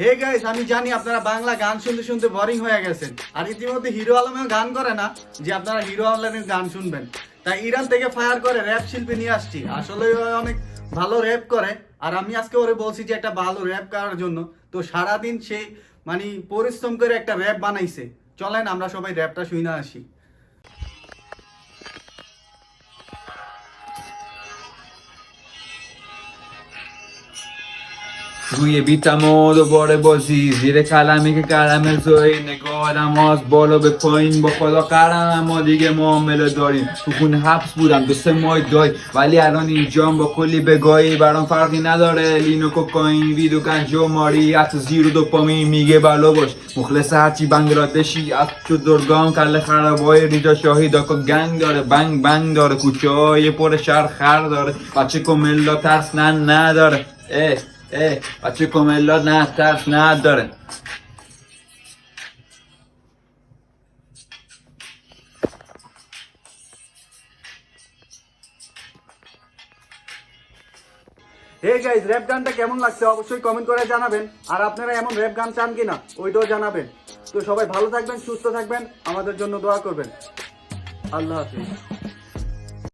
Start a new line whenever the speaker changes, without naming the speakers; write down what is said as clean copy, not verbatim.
Hey guys, আমি জানি আপনারা বাংলা গান শুনতে শুনতে বোরিং হয়ে গেছেন, আর ইতিমধ্যে হিরো আলমেও গান করে না যে আপনারা হিরো আলমের গান শুনবেন। তাই ইরান থেকে ফায়ার করে র্যাপ শিল্পী নিয়ে আসছি। আসলে ও অনেক ভালো র্যাপ করে, আর আমি আজকে ওরে বলছি যে একটা ভালো র্যাপ করার জন্য। তো সারাদিন সে মানে পরিশ্রম করে একটা র্যাপ বানাইছে। চলেন আমরা সবাই র্যাপটা শুনে আসি।
روی بیتماد دوباره بازی زیر کلمی که کلمه زایی نگاهم هاست بالا به پایین با خدا قرم اما دیگه معامله داریم تو خونه حبس بودم 2-3 ماه دایی ولی الان اینجام با کلی بگاهی برام فرقی نداره لینو کوکائین ویدو گنجا ماری حتی زیر و دوپامین میگه بلا باش مخلص هرچی بنگلادشی از تو درگام کل خرابای ریجا شاهی داکا گنگ داره بنگ بنگ داره کوچه های پر شهر خر داره بچه کملا ترس نداره بچه کملا نه ترس نداره.
হে গাইস, র্যাপ গানটা কেমন লাগছে অবশ্যই কমেন্ট করে জানাবেন। আর আপনারা এমন র্যাপ গান চান কিনা ওইটাও জানাবেন। তো সবাই ভালো থাকবেন, সুস্থ থাকবেন, আমাদের জন্য দোয়া করবেন। আল্লাহ হাফিজ।